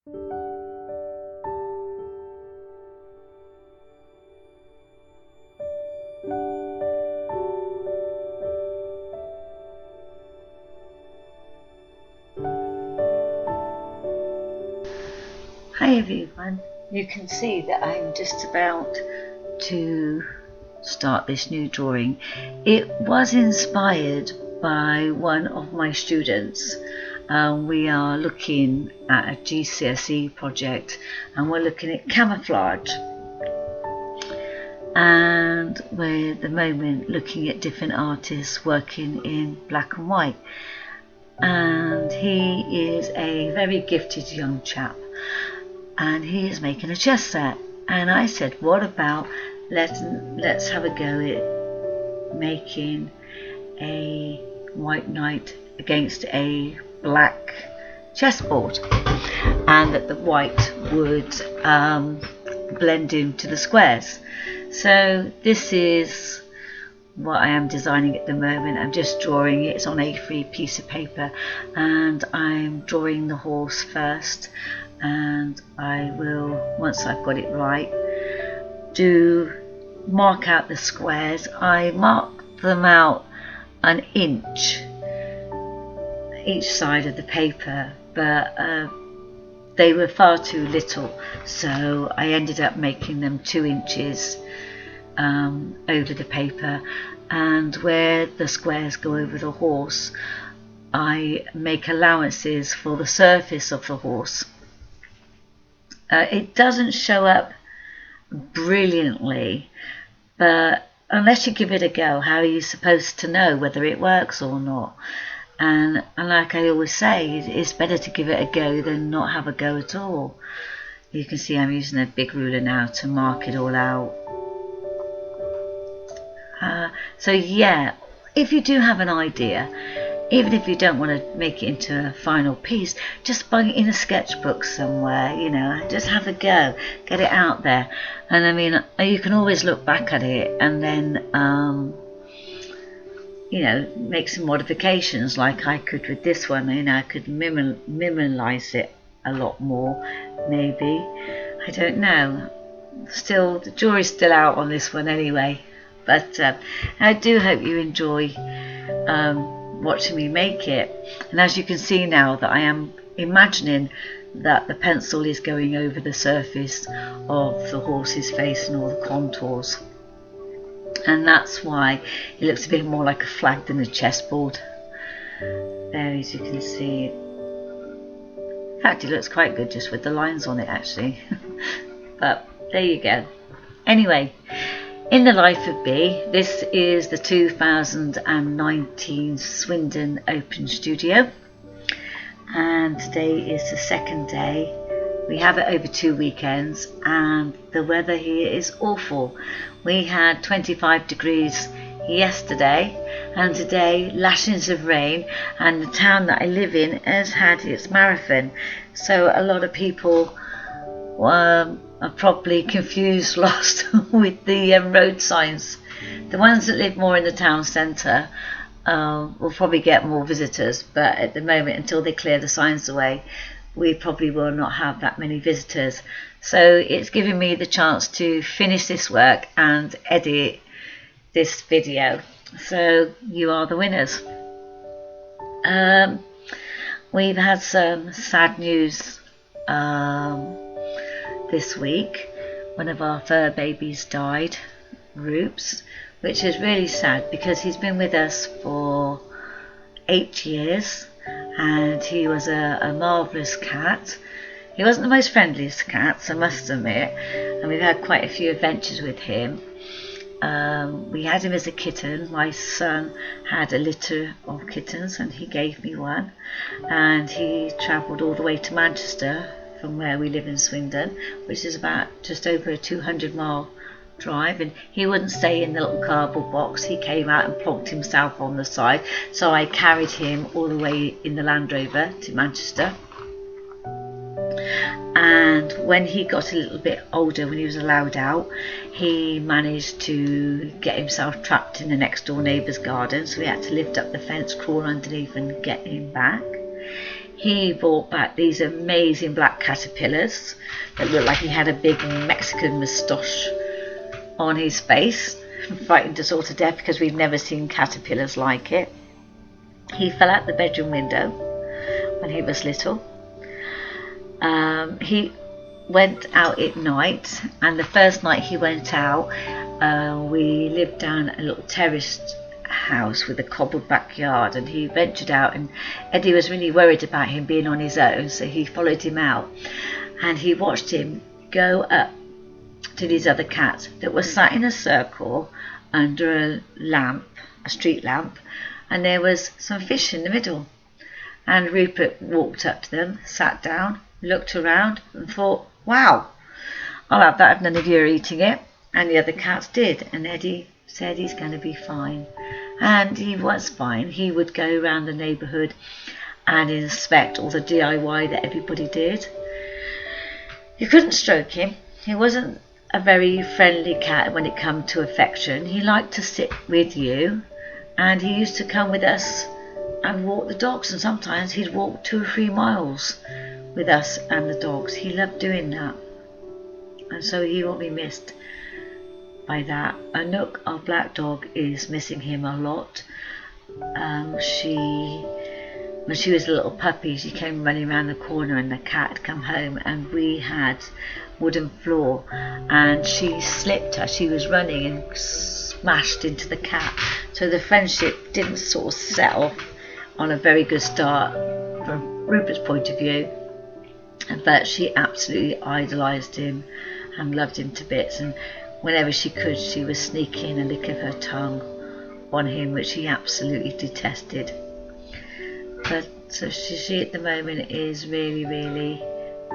Hi everyone, you can see that I'm just about to start this new drawing. It was inspired by one of my students. We are looking at a GCSE project and we're looking at camouflage, and we're at the moment looking at different artists working in black and white, and he is a very gifted young chap. And he is making a chess set, and I said, what about let's have a go at making a white knight against a black chessboard, and that the white would blend into the squares. So this is what I am designing at the moment. I'm just drawing it. It's on A3 piece of paper, and I'm drawing the horse first, and I will, once I've got it right, mark out the squares. I mark them out an inch each side of the paper, but they were far too little, so I ended up making them 2 inches over the paper, and where the squares go over the horse, I make allowances for the surface of the horse. It doesn't show up brilliantly, but unless you give it a go, how are you supposed to know whether it works or not? And like I always say, it's better to give it a go than not have a go at all. You can see I'm using a big ruler now to mark it all out. So yeah, if you do have an idea, even if you don't want to make it into a final piece, just bung it in a sketchbook somewhere, you know, just have a go, get it out there. And I mean, you can always look back at it and then, you know, make some modifications like I could with this one. You know, I could minimize it a lot more, maybe. I don't know. Still, the jury's still out on this one anyway. But I do hope you enjoy watching me make it. And as you can see now, that I am imagining that the pencil is going over the surface of the horse's face and all the contours, and that's why it looks a bit more like a flag than a chessboard there, as you can see. In fact, it looks quite good just with the lines on it actually. But there you go. Anyway, in the life of B, this is the 2019 Swindon Open Studio, and today is the second day. We have it over 2 weekends, and the weather here is awful. We had 25 degrees yesterday, and today lashings of rain, and the town that I live in has had its marathon, so a lot of people are probably confused, lost with the road signs. The ones that live more in the town centre will probably get more visitors, but at the moment, until they clear the signs away, we probably will not have that many visitors. So it's giving me the chance to finish this work and edit this video. So you are the winners. We've had some sad news this week. One of our fur babies died, Roops, which is really sad because he's been with us for 8 years, and he was a marvellous cat. He wasn't the most friendliest cat, I must admit, and we've had quite a few adventures with him. We had him as a kitten. My son had a litter of kittens and he gave me one, and he travelled all the way to Manchester from where we live in Swindon, which is about just over a 200-mile drive, and he wouldn't stay in the little cardboard box. He came out and plonked himself on the side, so I carried him all the way in the Land Rover to Manchester. And when he got a little bit older, when he was allowed out, he managed to get himself trapped in the next door neighbour's garden, so we had to lift up the fence, crawl underneath and get him back. he brought back these amazing black caterpillars that looked like he had a big Mexican moustache on his face. Frightened us all to death because we've never seen caterpillars like it. He fell out the bedroom window when he was little. He went out at night, and the first night he went out, we lived down a little terraced house with a cobbled backyard, and he ventured out, and Eddie was really worried about him being on his own, so he followed him out, and he watched him go up to these other cats that were sat in a circle under a lamp, a street lamp, and there was some fish in the middle. And Rupert walked up to them, sat down, looked around and thought, wow, I'll have that if none of you are eating it. And the other cats did, and Eddie said he's going to be fine. And he was fine. He would go around the neighbourhood and inspect all the DIY that everybody did. You couldn't stroke him. He wasn't a very friendly cat when it came to affection. He liked to sit with you, and he used to come with us and walk the dogs, and sometimes he'd walk 2 or 3 miles with us and the dogs. He loved doing that, and so he will be missed by that. Anouk, our black dog, is missing him a lot. When she was a little puppy, she came running around the corner and the cat had come home, and we had wooden floor, and she slipped as she was running and smashed into the cat. So the friendship didn't sort of set off on a very good start from Rupert's point of view, but she absolutely idolised him and loved him to bits, and whenever she could, she was sneaking and licking her tongue on him, which he absolutely detested. But so she at the moment is really, really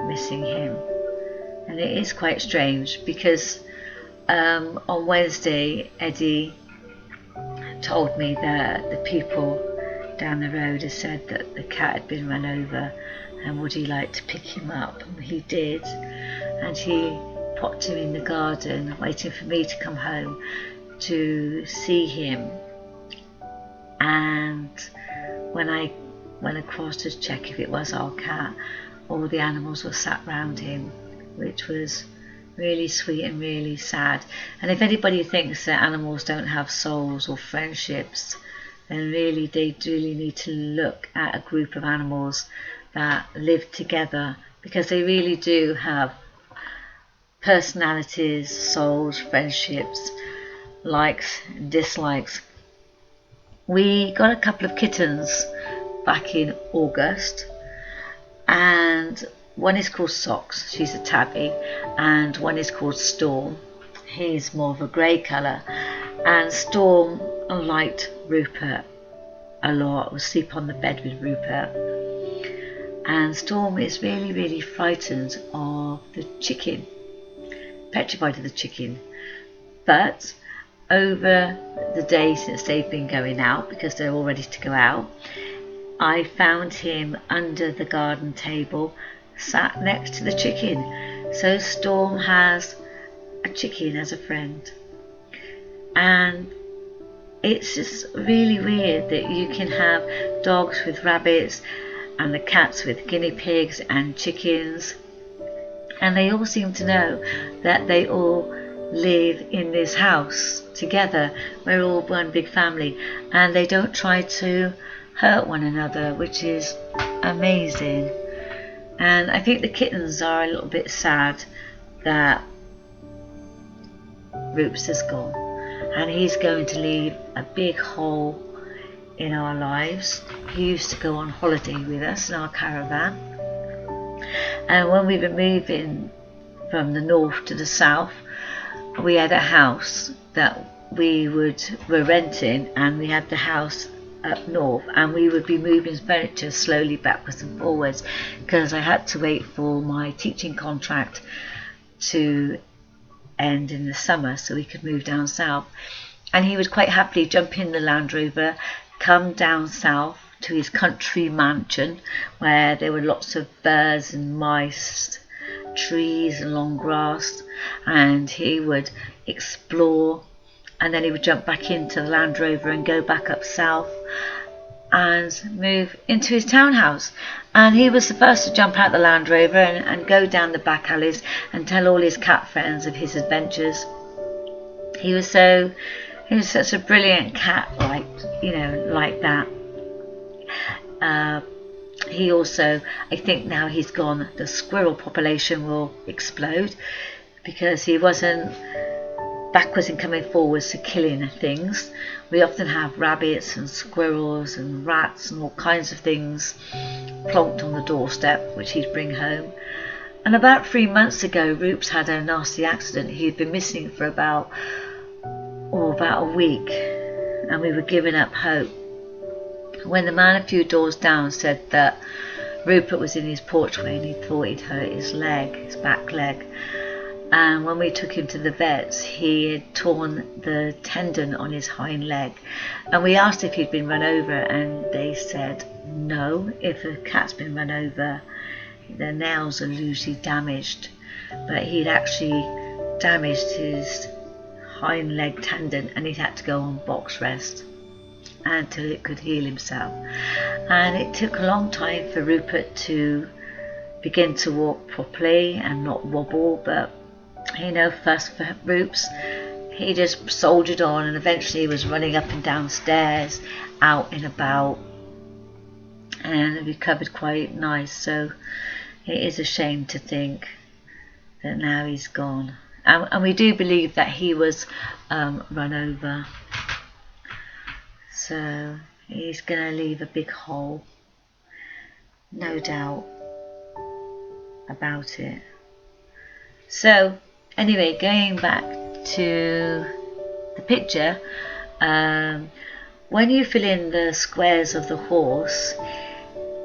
missing him, and it is quite strange because on Wednesday Eddie told me that the people down the road had said that the cat had been run over and would he like to pick him up, and he did, and he popped him in the garden waiting for me to come home to see him. And when I went across to check if it was our cat, all the animals were sat round him, which was really sweet and really sad. And if anybody thinks that animals don't have souls or friendships, then really they really need to look at a group of animals that live together, because they really do have personalities, souls, friendships, likes, dislikes. We got a couple of kittens back in August, and one is called Socks, she's a tabby, and one is called Storm. He's more of a grey colour, and Storm liked Rupert a lot, would sleep on the bed with Rupert, and Storm is really, really frightened of the chicken, petrified of the chicken. But over the day since they've been going out, because they're all ready to go out, I found him under the garden table, sat next to the chicken. So Storm has a chicken as a friend, and it's just really weird that you can have dogs with rabbits and the cats with guinea pigs and chickens, and they all seem to know that they all live in this house together. We're all one big family, and they don't try to hurt one another, which is amazing. And I think the kittens are a little bit sad that Roops has gone, and he's going to leave a big hole in our lives. He used to go on holiday with us in our caravan, and when we were moving from the north to the south, we had a house that we were renting, and we had the house up north, and we would be moving furniture slowly backwards and forwards because I had to wait for my teaching contract to end in the summer so we could move down south. And he would quite happily jump in the Land Rover, come down south to his country mansion where there were lots of birds and mice, trees and long grass, and he would explore, and then he would jump back into the Land Rover and go back up south. and move into his townhouse. And he was the first to jump out the Land Rover and go down the back alleys and tell all his cat friends of his adventures. He was such a brilliant cat, like that. He also, I think now he's gone, the squirrel population will explode, because he wasn't backwards and coming forwards to killing things. We often have rabbits and squirrels and rats and all kinds of things plonked on the doorstep, which he'd bring home. And about 3 months ago, Roops had a nasty accident. He'd been missing for about a week, and we were giving up hope when the man a few doors down said that Rupert was in his porchway and he thought he'd hurt his back leg. And when we took him to the vets, he had torn the tendon on his hind leg. And we asked if he'd been run over, and they said no. If a cat's been run over, the nails are loosely damaged. But he'd actually damaged his hind leg tendon, and he'd had to go on box rest until it could heal himself. And it took a long time for Rupert to begin to walk properly and not wobble, but first for Roops, he just soldiered on, and eventually he was running up and down stairs, out and about, and recovered quite nice. So it is a shame to think that now he's gone, and we do believe that he was run over. So he's going to leave a big hole, no doubt about it. So anyway, going back to the picture, when you fill in the squares of the horse,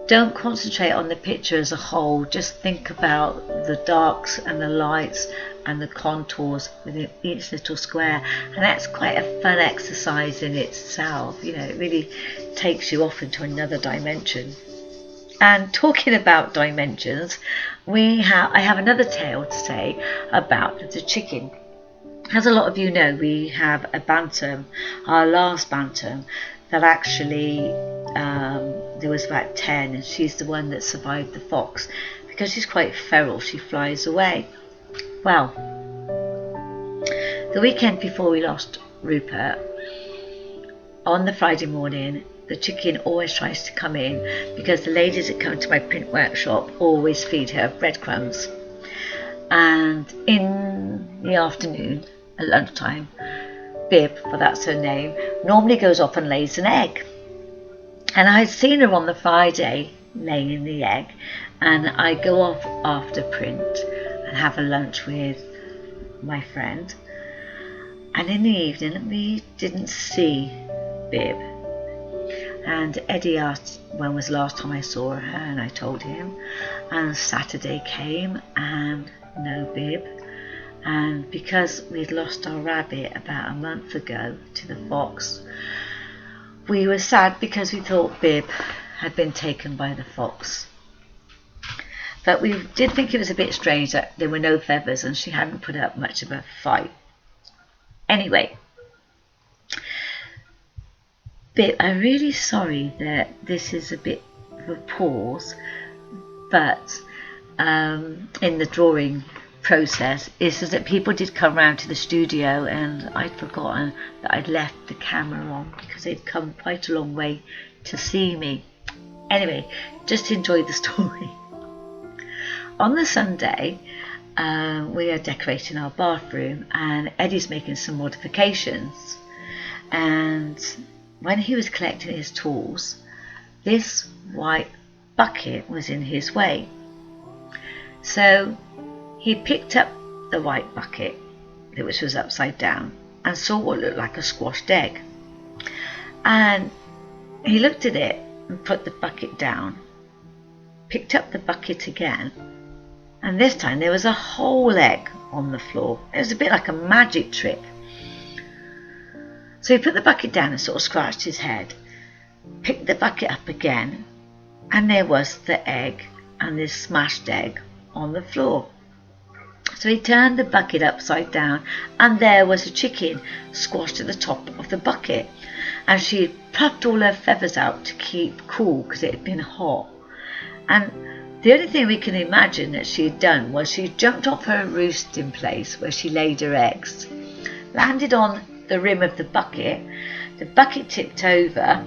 don't concentrate on the picture as a whole. Just think about the darks and the lights and the contours within each little square, and that's quite a fun exercise in itself. It really takes you off into another dimension. And talking about dimensions, I have another tale to say about the chicken. As a lot of you know, we have a bantam, our last bantam, that actually there was about 10, and she's the one that survived the fox because she's quite feral. She flies away. Well, the weekend before we lost Rupert, on the Friday morning, the chicken always tries to come in because the ladies that come to my print workshop always feed her breadcrumbs. And in the afternoon, at lunchtime, Bib, for that's her name, normally goes off and lays an egg. And I had seen her on the Friday laying the egg, and I go off after print and have a lunch with my friend. And in the evening, we didn't see Bib. And Eddie asked when was the last time I saw her, and I told him. And Saturday came, and no Bib. And because we'd lost our rabbit about a month ago to the fox, we were sad because we thought Bib had been taken by the fox. But we did think it was a bit strange that there were no feathers and she hadn't put up much of a fight. Anyway, Bib, I'm really sorry that this is a bit of a pause, but in the drawing process is that people did come round to the studio, and I'd forgotten that I'd left the camera on because they'd come quite a long way to see me. Anyway, just enjoy the story. On the Sunday, we are decorating our bathroom, and Eddie's making some modifications. And when he was collecting his tools, this white bucket was in his way. So he picked up the white bucket, which was upside down, and saw what looked like a squashed egg. And he looked at it and put the bucket down, picked up the bucket again, and this time there was a whole egg on the floor. It was a bit like a magic trick. So he put the bucket down and sort of scratched his head, picked the bucket up again, and there was the egg and this smashed egg on the floor. So he turned the bucket upside down, and there was a chicken squashed at the top of the bucket. and she had plucked all her feathers out to keep cool because it had been hot. And the only thing we can imagine that she had done was she jumped off her roosting place where she laid her eggs, landed on the rim of the bucket tipped over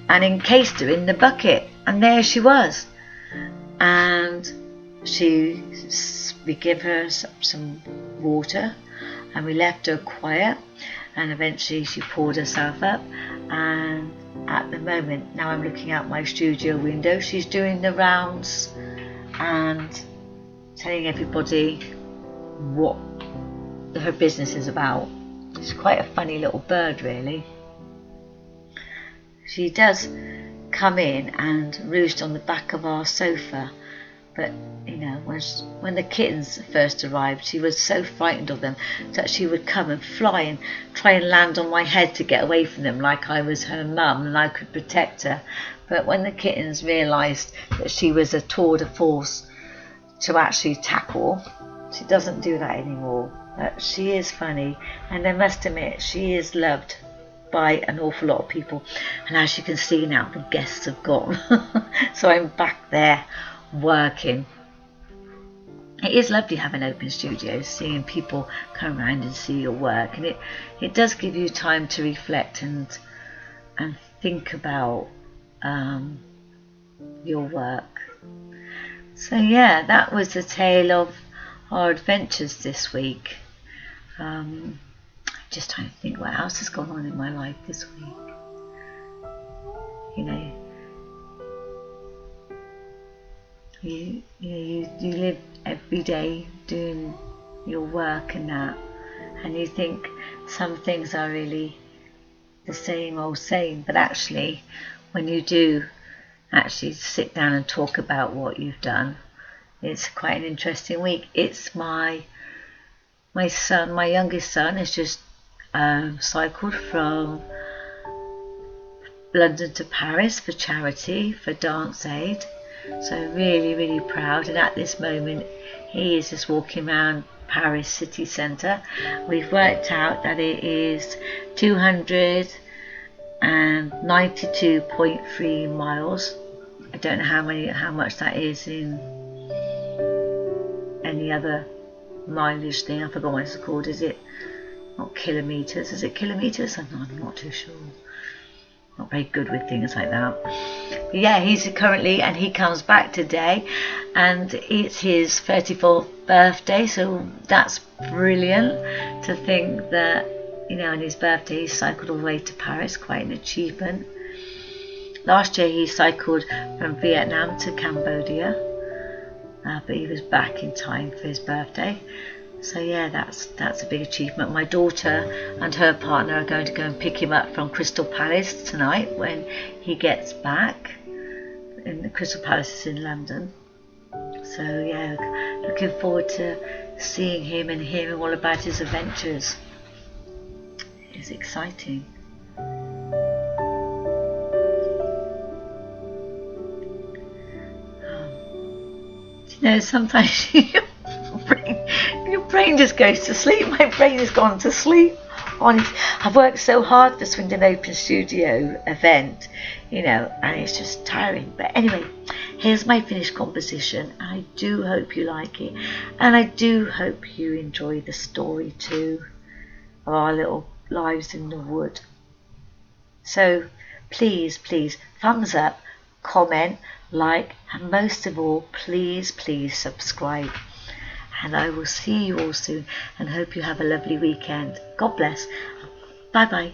and encased her in the bucket, and there she was. And we gave her some water and we left her quiet, and eventually she poured herself up. And at the moment, now I'm looking out my studio window, she's doing the rounds and telling everybody what her business is about. She's quite a funny little bird, really. She does come in and roost on the back of our sofa, but you know, when the kittens first arrived, she was so frightened of them that she would come and fly and try and land on my head to get away from them, like I was her mum and I could protect her. But when the kittens realised that she was a tour de force to actually tackle, she doesn't do that anymore. But she is funny, and I must admit, she is loved by an awful lot of people. And as you can see now, the guests have gone. So I'm back there working. It is lovely having open studios, seeing people come around and see your work, and it does give you time to reflect and think about your work. So yeah, that was the tale of our adventures this week. Just trying to think what else has gone on in my life this week. You know, you live every day doing your work and that, and you think some things are really the same old same, but actually when you do actually sit down and talk about what you've done, it's quite an interesting week. It's my youngest son has just cycled from London to Paris for charity, for Dance Aid. So really proud, and at this moment he is just walking around Paris city centre. We've worked out that it is 292.3 miles. I don't know how much that is in any other mileage thing. I forgot what it's called. Is it not kilometres? Is it kilometres? I'm not too sure. Not very good with things like that. But yeah, he's currently, and he comes back today, and it's his 34th birthday, so that's brilliant to think that, you know, on his birthday he cycled all the way to Paris. Quite an achievement. Last year he cycled from Vietnam to Cambodia, but he was back in time for his birthday. So yeah, that's a big achievement. My daughter and her partner are going to go and pick him up from Crystal Palace tonight when he gets back. And the Crystal Palace is in London. So yeah, looking forward to seeing him and hearing all about his adventures. It's exciting. You know, sometimes your brain just goes to sleep. My brain has gone to sleep. I've worked so hard for Swindon Open Studio event, you know, and it's just tiring. But anyway, here's my finished composition. I do hope you like it, and I do hope you enjoy the story too of our little lives in the wood. So please thumbs up, comment, like, and most of all, please subscribe. And I will see you all soon, and hope you have a lovely weekend. God bless. Bye bye.